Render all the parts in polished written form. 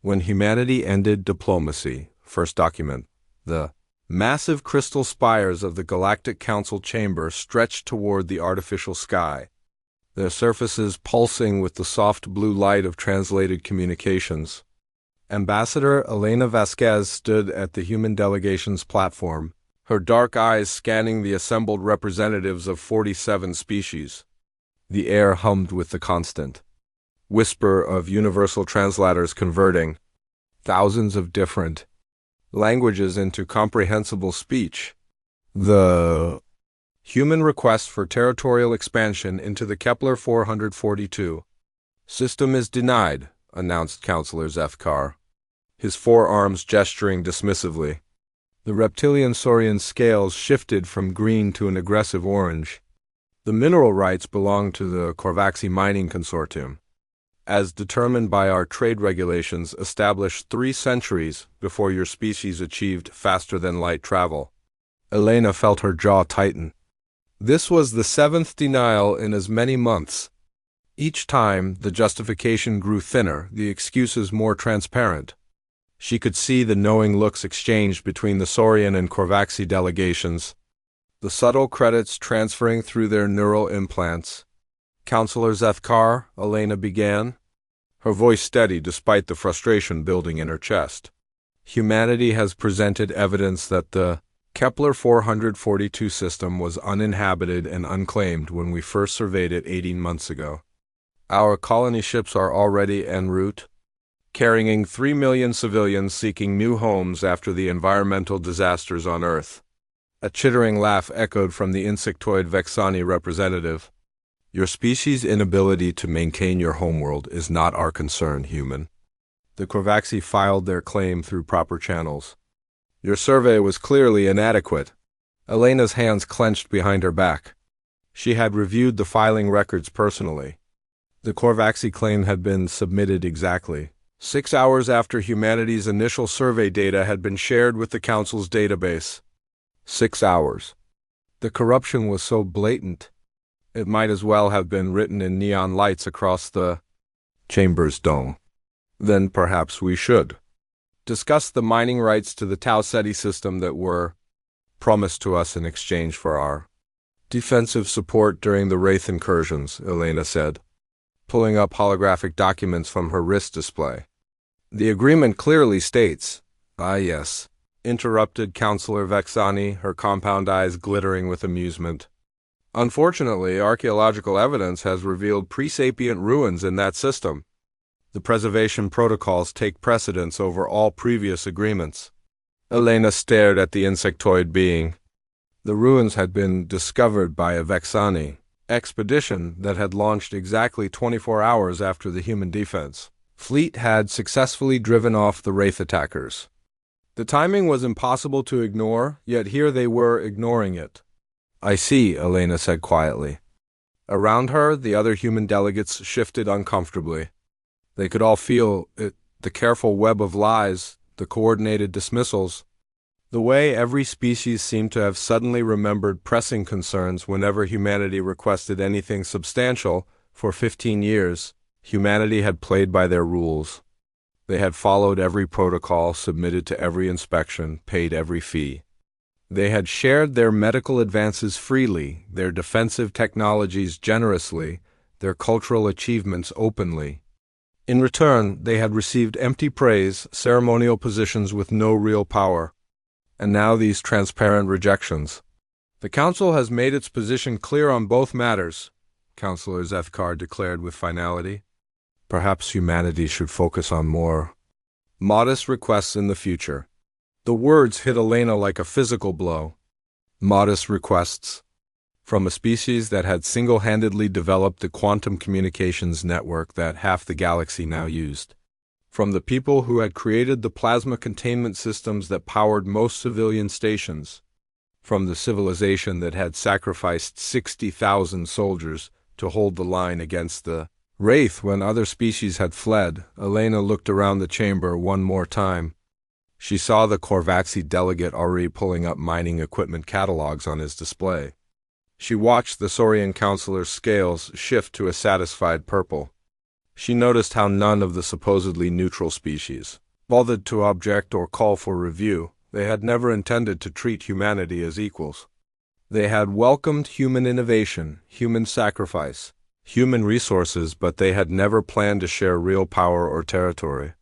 When humanity ended diplomacy, first document, the massive crystal spires of the Galactic Council chamber stretched toward the artificial sky, their surfaces pulsing with the soft blue light of translated communications. Ambassador Elena Vasquez stood at the human delegation's platform, her dark eyes scanning the assembled representatives of 47 species. The air hummed with the constant whisper of universal translators converting thousands of different languages into comprehensible speech. The human request for territorial expansion into the Kepler 442 system is denied, announced Counselor Zefkar, his forearms gesturing dismissively. The reptilian saurian scales shifted from green to an aggressive orange. The mineral rights belong to the Korvaxi Mining Consortium, as determined by our trade regulations established 3 centuries before your species achieved faster-than-light travel. Elena felt her jaw tighten. This was the 7th denial in as many months. Each time, the justification grew thinner, the excuses more transparent. She could see the knowing looks exchanged between the Saurian and Korvaxi delegations, the subtle credits transferring through their neural implants. Counselor Zefkar, Elena began, her voice steady despite the frustration building in her chest. Humanity has presented evidence that the Kepler 442 system was uninhabited and unclaimed when we first surveyed it 18 months ago. Our colony ships are already en route, carrying 3 million civilians seeking new homes after the environmental disasters on Earth. A chittering laugh echoed from the insectoid Vexani representative. Your species' inability to maintain your homeworld is not our concern, human. The Korvaxi filed their claim through proper channels. Your survey was clearly inadequate. Elena's hands clenched behind her back. She had reviewed the filing records personally. The Korvaxi claim had been submitted exactly 6 hours after humanity's initial survey data had been shared with the Council's database. 6 hours. The corruption was so blatant, it might as well have been written in neon lights across the chamber's dome. Then perhaps we should discuss the mining rights to the Tau Ceti system that were promised to us in exchange for our defensive support during the Wraith incursions, Elena said, pulling up holographic documents from her wrist display. The agreement clearly states, yes, interrupted Counselor Vexani, her compound eyes glittering with amusement. Unfortunately, archaeological evidence has revealed pre-sapient ruins in that system. The preservation protocols take precedence over all previous agreements. Elena stared at the insectoid being. The ruins had been discovered by a Vexani expedition that had launched exactly 24 hours after the human defense fleet had successfully driven off the Wraith attackers. The timing was impossible to ignore, yet here they were ignoring it. I see, Elena said quietly. Around her, the other human delegates shifted uncomfortably. They could all feel it, the careful web of lies, the coordinated dismissals, the way every species seemed to have suddenly remembered pressing concerns whenever humanity requested anything substantial. For 15 years, humanity had played by their rules. They had followed every protocol, submitted to every inspection, paid every fee. They had shared their medical advances freely, their defensive technologies generously, their cultural achievements openly. In return, they had received empty praise, ceremonial positions with no real power. And now these transparent rejections. The Council has made its position clear on both matters, Counselor Zefkar declared with finality. Perhaps humanity should focus on more modest requests in the future. The words hit Elena like a physical blow. Modest requests. From a species that had single-handedly developed the quantum communications network that half the galaxy now used. From the people who had created the plasma containment systems that powered most civilian stations. From the civilization that had sacrificed 60,000 soldiers to hold the line against the Wraith when other species had fled. Elena looked around the chamber one more time. She saw the Korvaxi delegate already pulling up mining equipment catalogs on his display. She watched the Saurian counselor's scales shift to a satisfied purple. She noticed how none of the supposedly neutral species bothered to object or call for review. They had never intended to treat humanity as equals. They had welcomed human innovation, human sacrifice, human resources, but they had never planned to share real power or territory.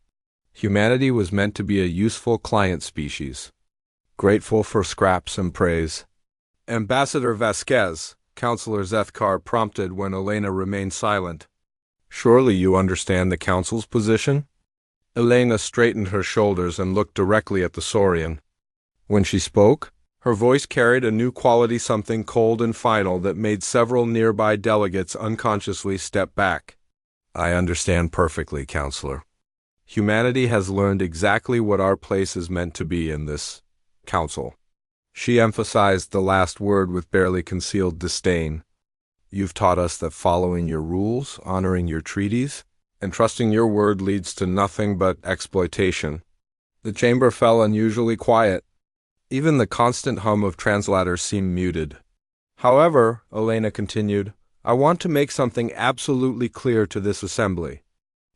Humanity was meant to be a useful client species, grateful for scraps and praise. Ambassador Vasquez, Counselor Zethkar prompted when Elena remained silent. Surely you understand the Council's position? Elena straightened her shoulders and looked directly at the Saurian. When she spoke, her voice carried a new quality, something cold and final that made several nearby delegates unconsciously step back. I understand perfectly, Counselor. Humanity has learned exactly what our place is meant to be in this Council. She emphasized the last word with barely concealed disdain. You've taught us that following your rules, honoring your treaties, and trusting your word leads to nothing but exploitation. The chamber fell unusually quiet. Even the constant hum of translators seemed muted. However, Elena continued, I want to make something absolutely clear to this assembly.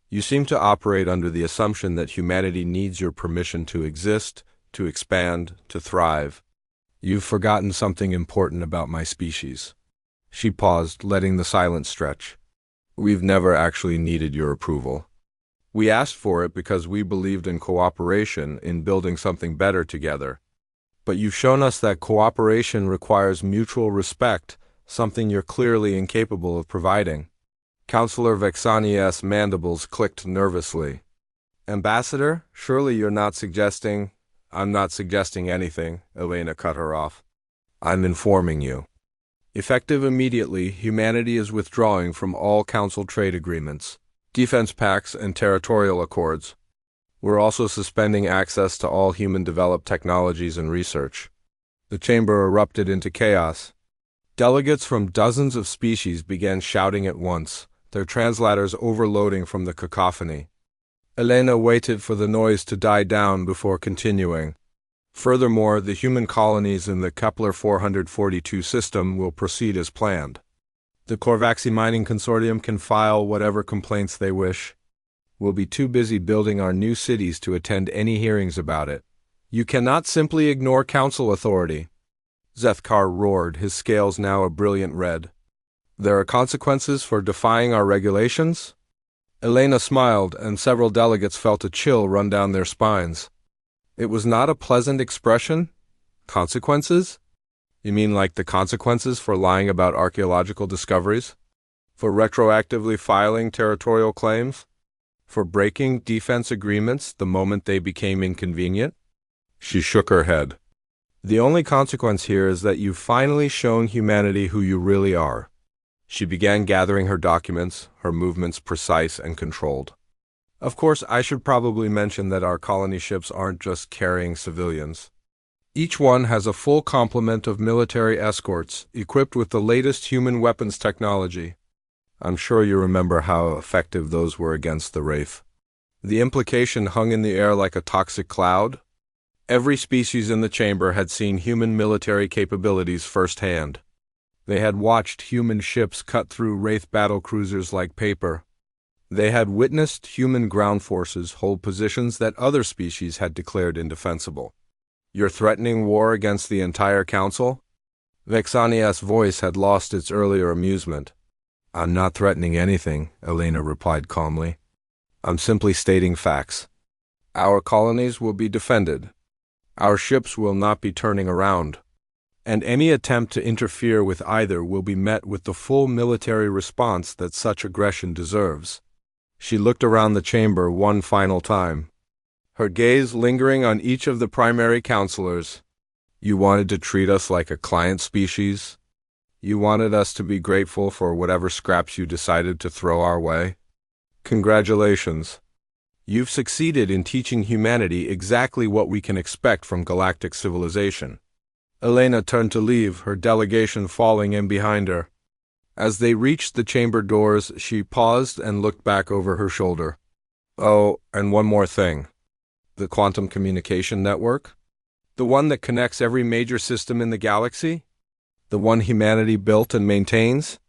You seem to operate under the assumption that humanity needs your permission to exist, to expand, to thrive. You've forgotten something important about my species. She paused, letting the silence stretch. We've never actually needed your approval. We asked for it because we believed in cooperation, in building something better together. But you've shown us that cooperation requires mutual respect, something you're clearly incapable of providing. Counselor Vexania's mandibles clicked nervously. Ambassador, surely you're not suggesting... I'm not suggesting anything, Elena cut her off. I'm informing you. Effective immediately, humanity is withdrawing from all Council trade agreements, defense pacts, and territorial accords. We're also suspending access to all human-developed technologies and research. The chamber erupted into chaos. Delegates from dozens of species began shouting at once, their translators overloading from the cacophony. Elena waited for the noise to die down before continuing. Furthermore, the human colonies in the Kepler 442 system will proceed as planned. The Korvaxi Mining Consortium can file whatever complaints they wish. We'll be too busy building our new cities to attend any hearings about it. You cannot simply ignore Council authority. Zethkar roared, his scales now a brilliant red. There are consequences for defying our regulations? Elena smiled, and several delegates felt a chill run down their spines. It was not a pleasant expression. Consequences? You mean like the consequences for lying about archaeological discoveries? For retroactively filing territorial claims? For breaking defense agreements the moment they became inconvenient? She shook her head. The only consequence here is that you've finally shown humanity who you really are. She began gathering her documents, her movements precise and controlled. Of course, I should probably mention that our colony ships aren't just carrying civilians. Each one has a full complement of military escorts, equipped with the latest human weapons technology. I'm sure you remember how effective those were against the Wraith. The implication hung in the air like a toxic cloud. Every species in the chamber had seen human military capabilities firsthand. They had watched human ships cut through Wraith battlecruisers like paper. They had witnessed human ground forces hold positions that other species had declared indefensible. You're threatening war against the entire Council? Vexania's voice had lost its earlier amusement. I'm not threatening anything, Elena replied calmly. I'm simply stating facts. Our colonies will be defended. Our ships will not be turning around. And any attempt to interfere with either will be met with the full military response that such aggression deserves. She looked around the chamber one final time, her gaze lingering on each of the primary counselors. You wanted to treat us like a client species? You wanted us to be grateful for whatever scraps you decided to throw our way? Congratulations. You've succeeded in teaching humanity exactly what we can expect from galactic civilization. Elena turned to leave, her delegation falling in behind her. As they reached the chamber doors, she paused and looked back over her shoulder. Oh, and one more thing. The quantum communication network? The one that connects every major system in the galaxy? The one humanity built and maintains?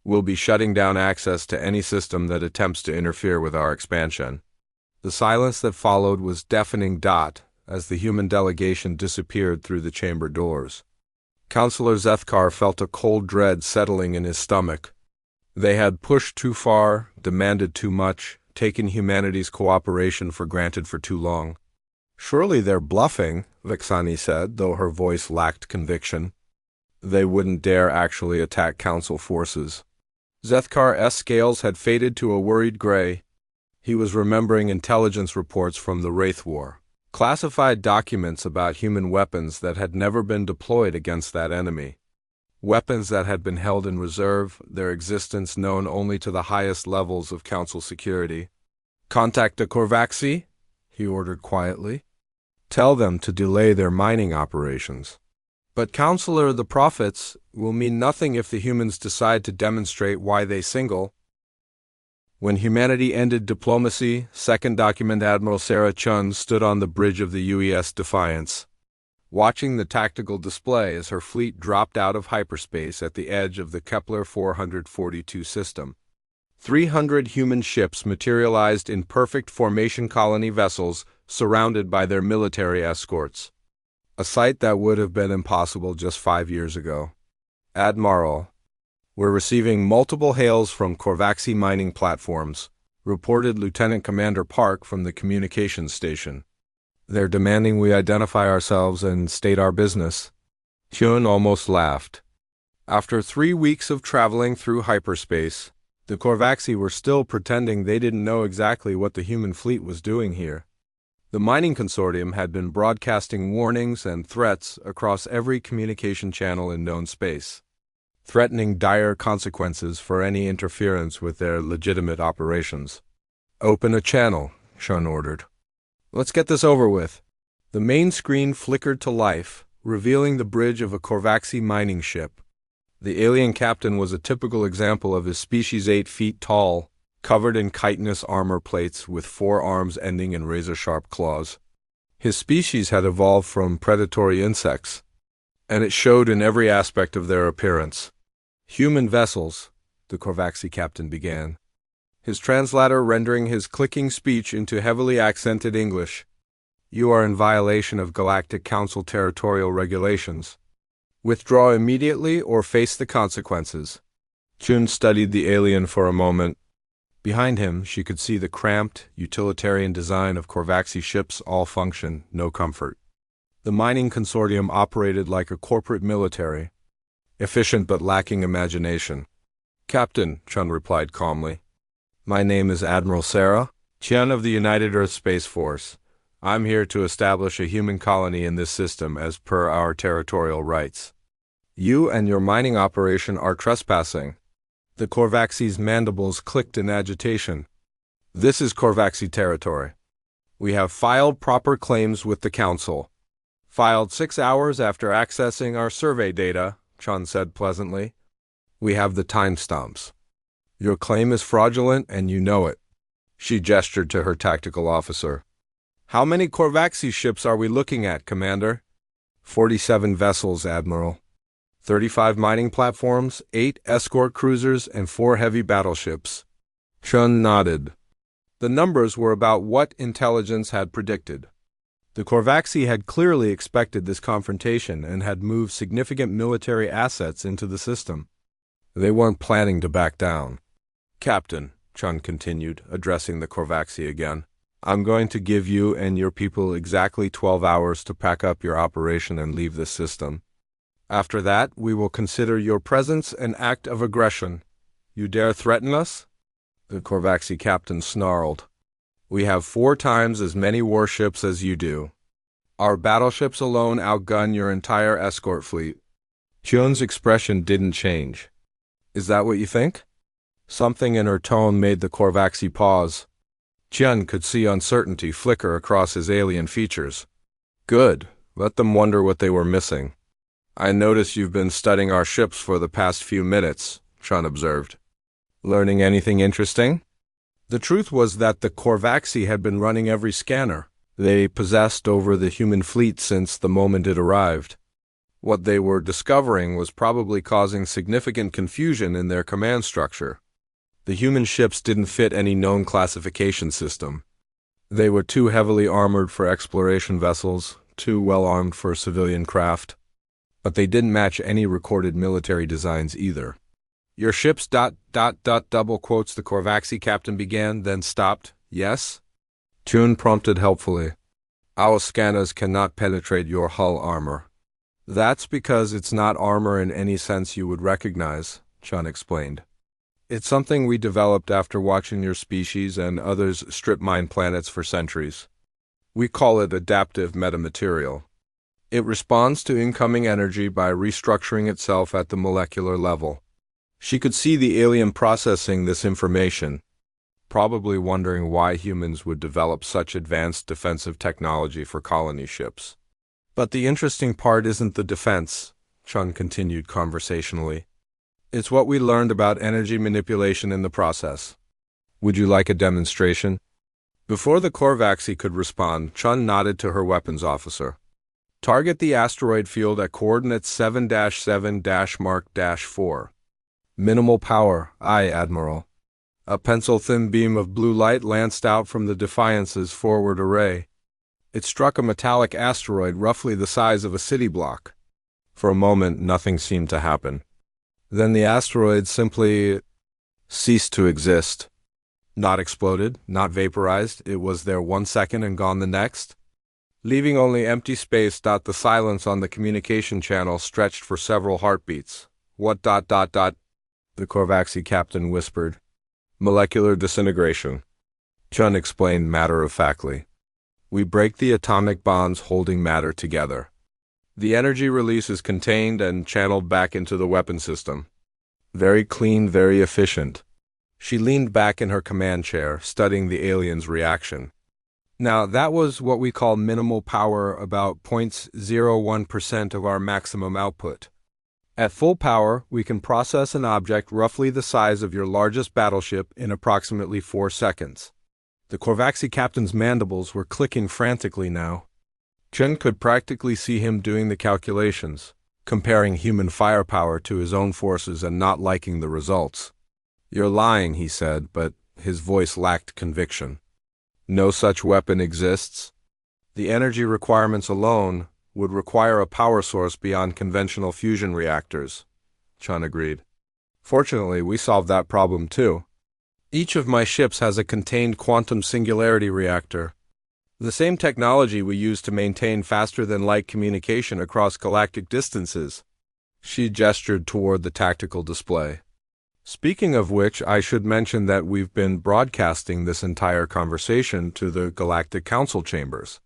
We'll be shutting down access to any system that attempts to interfere with our expansion." The silence that followed was deafening as the human delegation disappeared through the chamber doors. Counselor Zethkar felt a cold dread settling in his stomach. They had pushed too far, demanded too much, taken humanity's cooperation for granted for too long. "Surely they're bluffing," Vexani said, though her voice lacked conviction. "They wouldn't dare actually attack Council forces." Zethkar's scales had faded to a worried gray. He was remembering intelligence reports from the Wraith War, classified documents about human weapons that had never been deployed against that enemy. Weapons that had been held in reserve, their existence known only to the highest levels of Council security. "Contact the Korvaxi," he ordered quietly. "Tell them to delay their mining operations." "But Counselor, the Prophets will mean nothing if the humans decide to demonstrate why they single." When humanity ended diplomacy, second document Admiral Sarah Chun stood on the bridge of the UES Defiance, watching the tactical display as her fleet dropped out of hyperspace at the edge of the Kepler 442 system. 300 human ships materialized in perfect formation colony vessels surrounded by their military escorts. A sight that would have been impossible just 5 years ago. "Admiral, we're receiving multiple hails from Korvaxi mining platforms," reported Lieutenant Commander Park from the communications station. "They're demanding we identify ourselves and state our business." Hyun almost laughed. After 3 weeks of traveling through hyperspace, the Korvaxi were still pretending they didn't know exactly what the human fleet was doing here. The mining consortium had been broadcasting warnings and threats across every communication channel in known space, threatening dire consequences for any interference with their legitimate operations. "Open a channel," Shun ordered. "Let's get this over with." The main screen flickered to life, revealing the bridge of a Korvaxi mining ship. The alien captain was a typical example of his species, 8 feet tall, covered in chitinous armor plates with 4 arms ending in razor-sharp claws. His species had evolved from predatory insects, and it showed in every aspect of their appearance. "Human vessels," the Korvaxi captain began, his translator rendering his clicking speech into heavily accented English. "You are in violation of Galactic Council territorial regulations. Withdraw immediately or face the consequences." Chun studied the alien for a moment. Behind him, she could see the cramped, utilitarian design of Korvaxi ships, all function, no comfort. The mining consortium operated like a corporate military, efficient but lacking imagination. "Captain," Chun replied calmly, "my name is Admiral Sarah, Chun of the United Earth Space Force. I'm here to establish a human colony in this system as per our territorial rights. You and your mining operation are trespassing." The Korvaxi's mandibles clicked in agitation. "This is Korvaxi territory. We have filed proper claims with the Council." "Filed 6 hours after accessing our survey data," Chun said pleasantly. "We have the timestamps. Your claim is fraudulent and you know it." She gestured to her tactical officer. "How many Korvaxi ships are we looking at, Commander?" 47 vessels, Admiral. 35 mining platforms, 8 escort cruisers, and 4 heavy battleships. Chun nodded. The numbers were about what intelligence had predicted. The Korvaxi had clearly expected this confrontation and had moved significant military assets into the system. They weren't planning to back down. "Captain," Chun continued, addressing the Korvaxi again, "I'm going to give you and your people exactly 12 hours to pack up your operation and leave this system. After that, we will consider your presence an act of aggression. You dare threaten us?" The Korvaxi captain snarled. "We have 4 times as many warships as you do. Our battleships alone outgun your entire escort fleet." Chun's expression didn't change. "Is that what you think?" Something in her tone made the Korvaxi pause. Chun could see uncertainty flicker across his alien features. "Good. Let them wonder what they were missing." "I notice you've been studying our ships for the past few minutes," Chun observed. "Learning anything interesting?" The truth was that the Korvaxi had been running every scanner they possessed over the human fleet since the moment it arrived. What they were discovering was probably causing significant confusion in their command structure. The human ships didn't fit any known classification system. They were too heavily armored for exploration vessels, too well armed for civilian craft. But they didn't match any recorded military designs either. Your ships ... double quotes the Korvaxi captain began, then stopped. Yes? Chun prompted helpfully. Our scanners cannot penetrate your hull armor. That's because it's not armor in any sense you would recognize, Chun explained. It's something we developed after watching your species and others strip mine planets for centuries. We call it adaptive metamaterial. It responds to incoming energy by restructuring itself at the molecular level. She could see the alien processing this information, probably wondering why humans would develop such advanced defensive technology for colony ships. But the interesting part isn't the defense, Chun continued conversationally. It's what we learned about energy manipulation in the process. Would you like a demonstration? Before the Korvaxi could respond, Chun nodded to her weapons officer. Target the asteroid field at coordinates 7-7-Mark-4. Minimal power, aye, Admiral. A pencil-thin beam of blue light lanced out from the Defiance's forward array. It struck a metallic asteroid roughly the size of a city block. For a moment, nothing seemed to happen. Then the asteroid simply ceased to exist. Not exploded, not vaporized, it was there 1 second and gone the next, leaving only empty space. The silence on the communication channel stretched for several heartbeats. What ... the Korvaxi captain whispered. Molecular disintegration. Chun explained matter-of-factly. We break the atomic bonds holding matter together. The energy release is contained and channeled back into the weapon system. Very clean, very efficient. She leaned back in her command chair, studying the alien's reaction. Now, that was what we call minimal power, about 0.01% of our maximum output. At full power, we can process an object roughly the size of your largest battleship in approximately 4 seconds. The Korvaxi captain's mandibles were clicking frantically now. Chun could practically see him doing the calculations, comparing human firepower to his own forces and not liking the results. You're lying, he said, but his voice lacked conviction. No such weapon exists. The energy requirements alone would require a power source beyond conventional fusion reactors, Chun agreed. Fortunately, we solved that problem too. Each of my ships has a contained quantum singularity reactor. The same technology we use to maintain faster-than-light communication across galactic distances. She gestured toward the tactical display. Speaking of which, I should mention that we've been broadcasting this entire conversation to the Galactic Council chambers.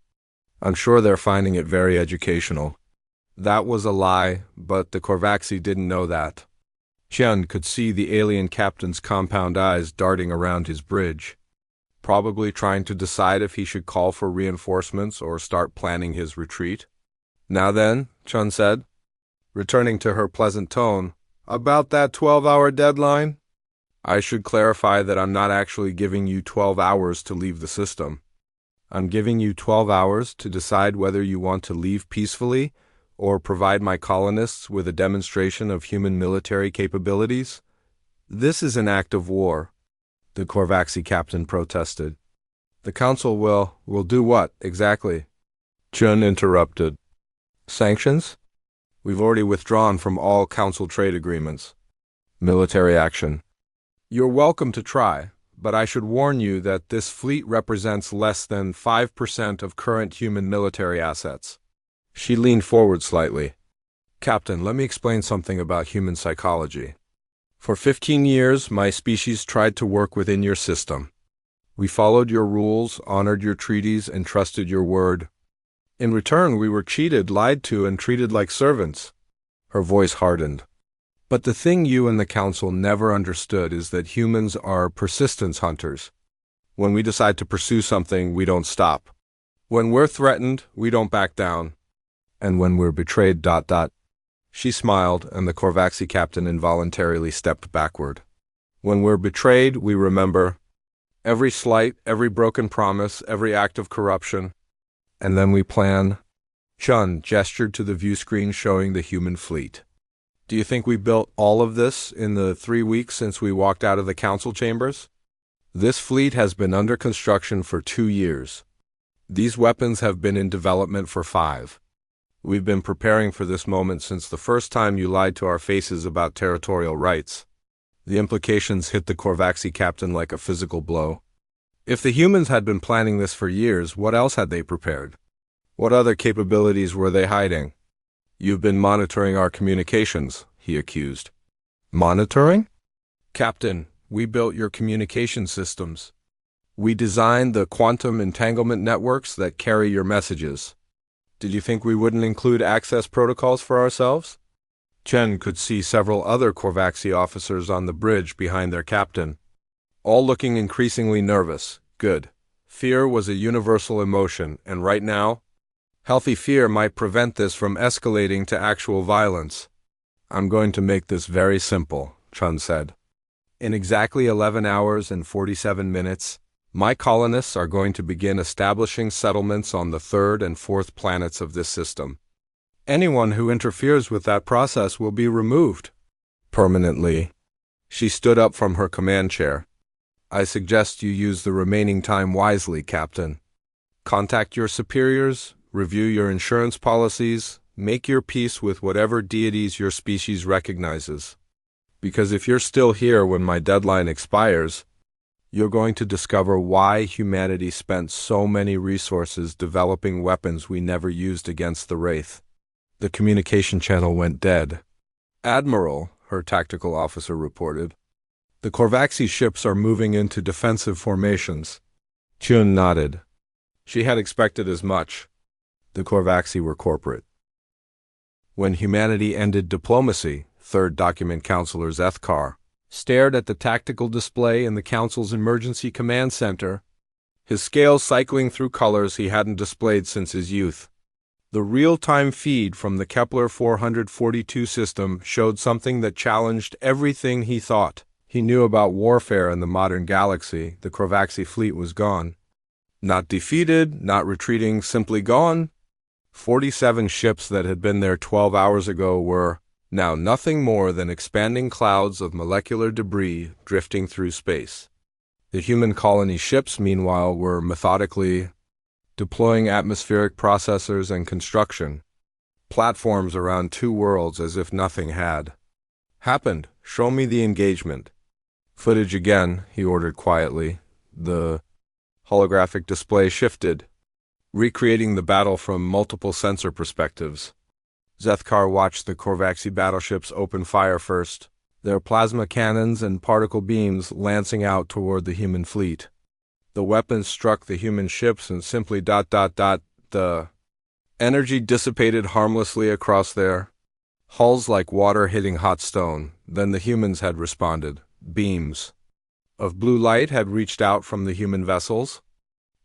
I'm sure they're finding it very educational. That was a lie, but the Korvaxi didn't know that. Chun could see the alien captain's compound eyes darting around his bridge, probably trying to decide if he should call for reinforcements or start planning his retreat. Now then, Chun said, returning to her pleasant tone, about that 12-hour deadline? I should clarify that I'm not actually giving you 12 hours to leave the system. I'm giving you 12 hours to decide whether you want to leave peacefully or provide my colonists with a demonstration of human military capabilities. This is an act of war, the Korvaxi captain protested. The Council will do what, exactly? Chun interrupted. Sanctions? We've already withdrawn from all Council trade agreements. Military action. You're welcome to try, but I should warn you that this fleet represents less than 5% of current human military assets. She leaned forward slightly. Captain, let me explain something about human psychology. For 15 years, my species tried to work within your system. We followed your rules, honored your treaties, and trusted your word. In return, we were cheated, lied to, and treated like servants. Her voice hardened. But the thing you and the Council never understood is that humans are persistence hunters. When we decide to pursue something, we don't stop. When we're threatened, we don't back down. And when we're betrayed... She smiled, and the Korvaxi captain involuntarily stepped backward. When we're betrayed, we remember every slight, every broken promise, every act of corruption. And then we plan. Chun gestured to the view screen showing the human fleet. Do you think we built all of this in the 3 weeks since we walked out of the council chambers? This fleet has been under construction for 2 years. These weapons have been in development for 5. We've been preparing for this moment since the first time you lied to our faces about territorial rights. The implications hit the Korvaxi captain like a physical blow. If the humans had been planning this for years, what else had they prepared? What other capabilities were they hiding? You've been monitoring our communications, he accused. Monitoring? Captain, we built your communication systems. We designed the quantum entanglement networks that carry your messages. Did you think we wouldn't include access protocols for ourselves? Chen could see several other Korvaxi officers on the bridge behind their captain, all looking increasingly nervous. Good. Fear was a universal emotion, and right now, healthy fear might prevent this from escalating to actual violence. I'm going to make this very simple, Chun said. In exactly 11 hours and 47 minutes, my colonists are going to begin establishing settlements on the 3rd and 4th planets of this system. Anyone who interferes with that process will be removed. Permanently. She stood up from her command chair. I suggest you use the remaining time wisely, Captain. Contact your superiors, review your insurance policies, make your peace with whatever deities your species recognizes. Because if you're still here when my deadline expires, you're going to discover why humanity spent so many resources developing weapons we never used against the Wraith. The communication channel went dead. Admiral, her tactical officer reported. The Korvaxi ships are moving into defensive formations. Chun nodded. She had expected as much. The Korvaxi were corporate. When humanity ended diplomacy, Third Document Counselor Zethkar stared at the tactical display in the Council's Emergency Command Center, his scales cycling through colors he hadn't displayed since his youth. The real-time feed from the Kepler 442 system showed something that challenged everything he thought he knew about warfare in the modern galaxy. The Korvaxi fleet was gone. Not defeated, not retreating, simply gone. 47 ships that had been there 12 hours ago were now nothing more than expanding clouds of molecular debris drifting through space. The human colony ships, meanwhile, were methodically deploying atmospheric processors and construction platforms around 2 worlds as if nothing had happened. Show me the engagement. Footage again, he ordered quietly. The holographic display shifted, recreating the battle from multiple sensor perspectives. Zethkar watched the Korvaxi battleships open fire first, their plasma cannons and particle beams lancing out toward the human fleet. The weapons struck the human ships and simply ... The energy dissipated harmlessly across their hulls like water hitting hot stone. Then the humans had responded. Beams of blue light had reached out from the human vessels,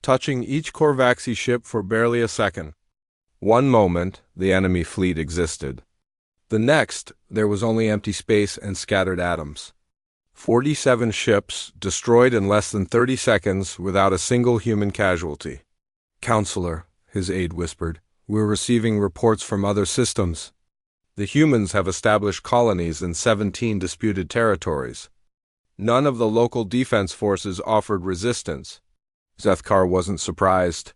touching each Korvaxi ship for barely a second. One moment, the enemy fleet existed. The next, there was only empty space and scattered atoms. 47 ships destroyed in less than 30 seconds without a single human casualty. Counselor, his aide whispered, we're receiving reports from other systems. The humans have established colonies in 17 disputed territories. None of the local defense forces offered resistance. Zethkar wasn't surprised.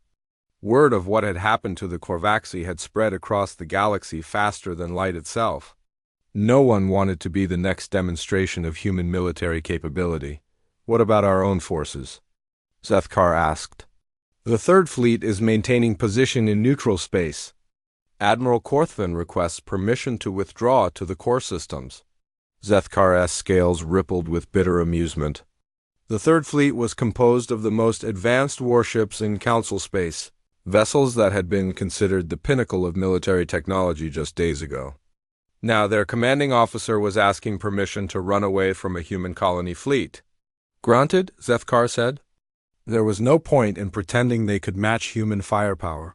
Word of what had happened to the Korvaxi had spread across the galaxy faster than light itself. No one wanted to be the next demonstration of human military capability. What about our own forces? Zethkar asked. The Third Fleet is maintaining position in neutral space. Admiral Korthvan requests permission to withdraw to the core systems. Zethkar's scales rippled with bitter amusement. The Third Fleet was composed of the most advanced warships in Council space, vessels that had been considered the pinnacle of military technology just days ago. Now their commanding officer was asking permission to run away from a human colony fleet. Granted, Zethkar said. There was no point in pretending they could match human firepower.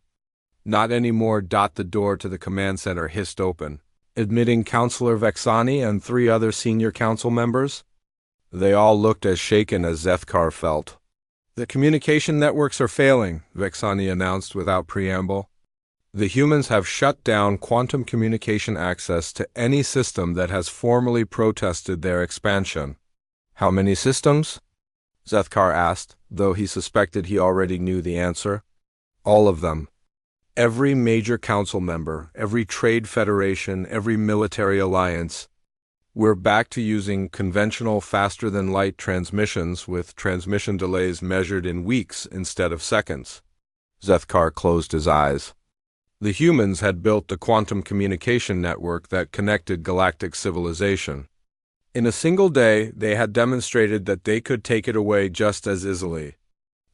Not anymore. The door to the command center hissed open, admitting Counselor Vexani and 3 other senior council members. They all looked as shaken as Zethkar felt. The communication networks are failing, Vexani announced without preamble. The humans have shut down quantum communication access to any system that has formally protested their expansion. How many systems? Zethkar asked, though he suspected he already knew the answer. All of them. Every major council member, every trade federation, every military alliance. We're back to using conventional faster-than-light transmissions with transmission delays measured in weeks instead of seconds. Zethkar closed his eyes. The humans had built the quantum communication network that connected galactic civilization. In a single day, they had demonstrated that they could take it away just as easily.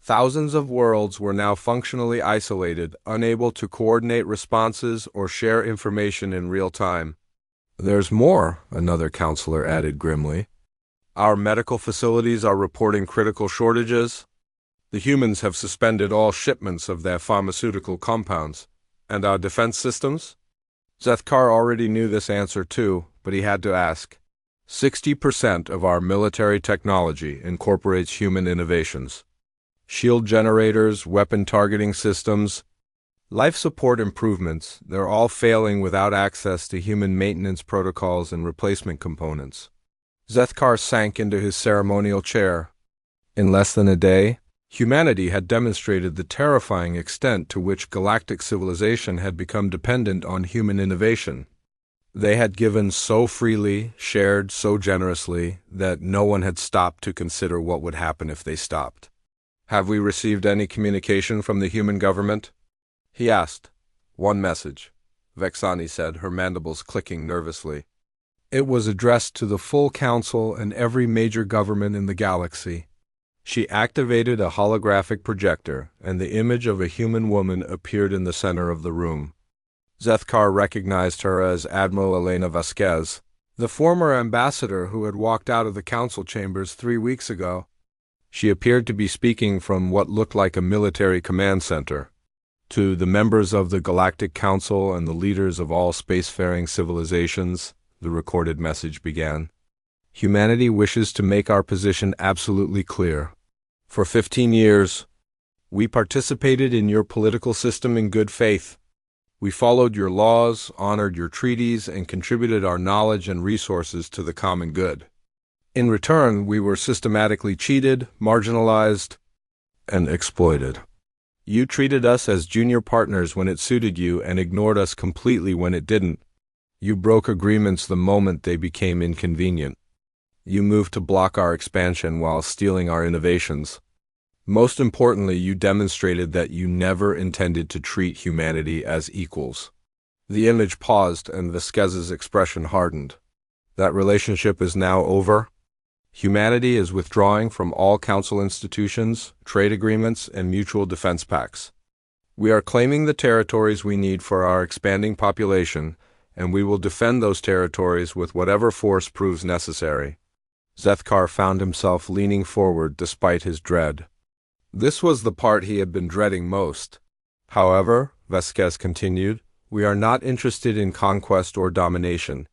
Thousands of worlds were now functionally isolated, unable to coordinate responses or share information in real time. There's more, another counselor added grimly. Our medical facilities are reporting critical shortages. The humans have suspended all shipments of their pharmaceutical compounds. And our defense systems? Zethkar already knew this answer too, but he had to ask. 60% of our military technology incorporates human innovations. Shield generators, weapon targeting systems, life support improvements, they're all failing without access to human maintenance protocols and replacement components. Zethkar sank into his ceremonial chair. In less than a day, humanity had demonstrated the terrifying extent to which galactic civilization had become dependent on human innovation. They had given so freely, shared so generously, that no one had stopped to consider what would happen if they stopped. Have we received any communication from the human government? He asked. One message, Vexani said, her mandibles clicking nervously. It was addressed to the full council and every major government in the galaxy. She activated a holographic projector, and the image of a human woman appeared in the center of the room. Zethkar recognized her as Admiral Elena Vasquez, the former ambassador who had walked out of the council chambers 3 weeks ago. She appeared to be speaking from what looked like a military command center. To the members of the Galactic Council and the leaders of all spacefaring civilizations, the recorded message began. Humanity wishes to make our position absolutely clear. For 15 years, we participated in your political system in good faith. We followed your laws, honored your treaties, and contributed our knowledge and resources to the common good. In return, we were systematically cheated, marginalized, and exploited. You treated us as junior partners when it suited you and ignored us completely when it didn't. You broke agreements the moment they became inconvenient. You moved to block our expansion while stealing our innovations. Most importantly, you demonstrated that you never intended to treat humanity as equals. The image paused and Vasquez's expression hardened. That relationship is now over. Humanity is withdrawing from all council institutions, trade agreements, and mutual defense pacts. We are claiming the territories we need for our expanding population, and we will defend those territories with whatever force proves necessary. Zethkar found himself leaning forward despite his dread. This was the part he had been dreading most. However, Vasquez continued, we are not interested in conquest or domination.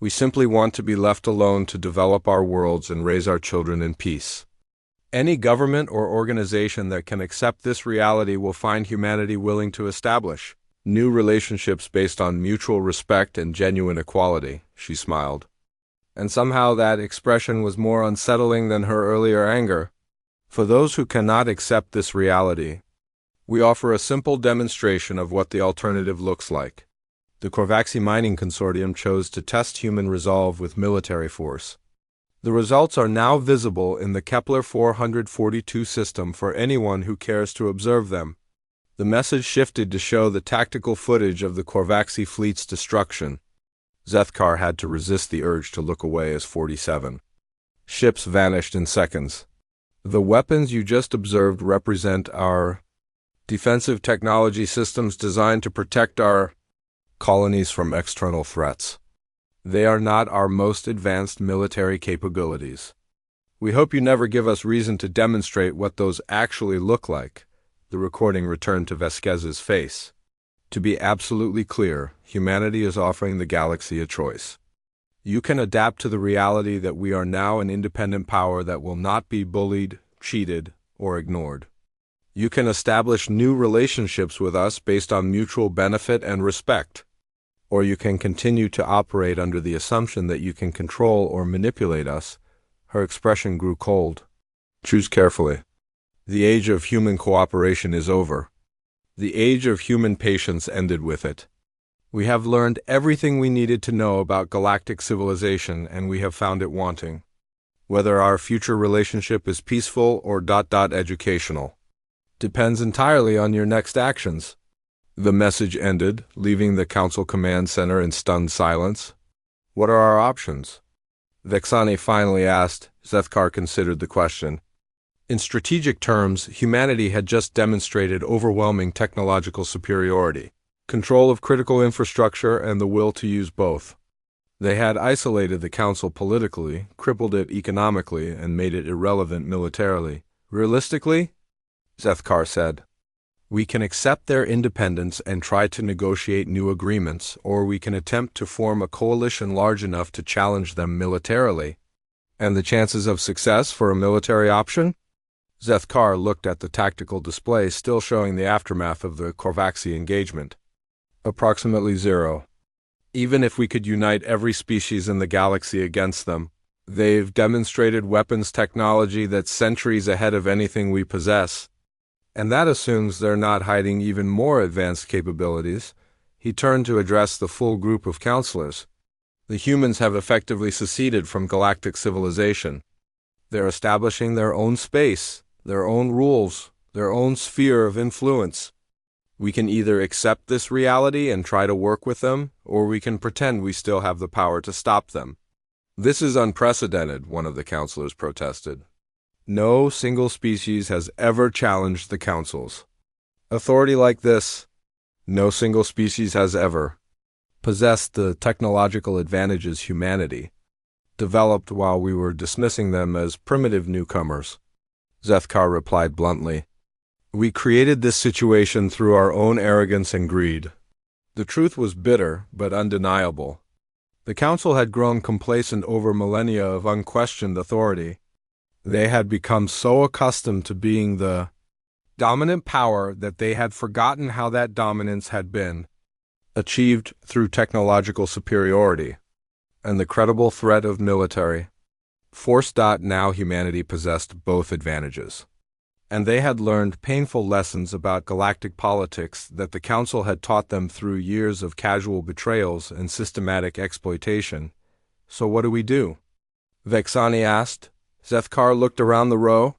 We simply want to be left alone to develop our worlds and raise our children in peace. Any government or organization that can accept this reality will find humanity willing to establish new relationships based on mutual respect and genuine equality, she smiled. And somehow that expression was more unsettling than her earlier anger. For those who cannot accept this reality, we offer a simple demonstration of what the alternative looks like. The Corvaxi Mining Consortium chose to test human resolve with military force. The results are now visible in the Kepler 442 system for anyone who cares to observe them. The message shifted to show the tactical footage of the Corvaxi fleet's destruction. Zethkar had to resist the urge to look away as 47. Ships vanished in seconds. The weapons you just observed represent our defensive technology systems designed to protect our colonies from external threats. They are not our most advanced military capabilities. We hope you never give us reason to demonstrate what those actually look like. The recording returned to Vasquez's face. To be absolutely clear, humanity is offering the galaxy a choice. You can adapt to the reality that we are now an independent power that will not be bullied, cheated, or ignored. You can establish new relationships with us based on mutual benefit and respect, or you can continue to operate under the assumption that you can control or manipulate us." Her expression grew cold. "Choose carefully. The age of human cooperation is over. The age of human patience ended with it. We have learned everything we needed to know about galactic civilization, and we have found it wanting. Whether our future relationship is peaceful or educational depends entirely on your next actions." The message ended, leaving the Council Command Center in stunned silence. "What are our options?" Vexani finally asked. Zethkar considered the question. In strategic terms, humanity had just demonstrated overwhelming technological superiority, control of critical infrastructure, and the will to use both. They had isolated the Council politically, crippled it economically, and made it irrelevant militarily. "Realistically," Zethkar said, "we can accept their independence and try to negotiate new agreements, or we can attempt to form a coalition large enough to challenge them militarily." "And the chances of success for a military option?" Zethkar looked at the tactical display still showing the aftermath of the Korvaxi engagement. "Approximately 0. Even if we could unite every species in the galaxy against them, they've demonstrated weapons technology that's centuries ahead of anything we possess. And that assumes they're not hiding even more advanced capabilities." He turned to address the full group of counselors. "The humans have effectively seceded from galactic civilization. They're establishing their own space, their own rules, their own sphere of influence. We can either accept this reality and try to work with them, or we can pretend we still have the power to stop them." "This is unprecedented," one of the counselors protested. "No single species has ever challenged the councils. Authority like this, no single species has ever possessed the technological advantages humanity developed while we were dismissing them as primitive newcomers." Zethkar replied bluntly. "We created this situation through our own arrogance and greed." The truth was bitter, but undeniable. The Council had grown complacent over millennia of unquestioned authority. They had become so accustomed to being the dominant power that they had forgotten how that dominance had been achieved through technological superiority and the credible threat of military force. Now humanity possessed both advantages, and they had learned painful lessons about galactic politics that the Council had taught them through years of casual betrayals and systematic exploitation. "So what do we do?" Vexani asked. Zethkar looked around the row.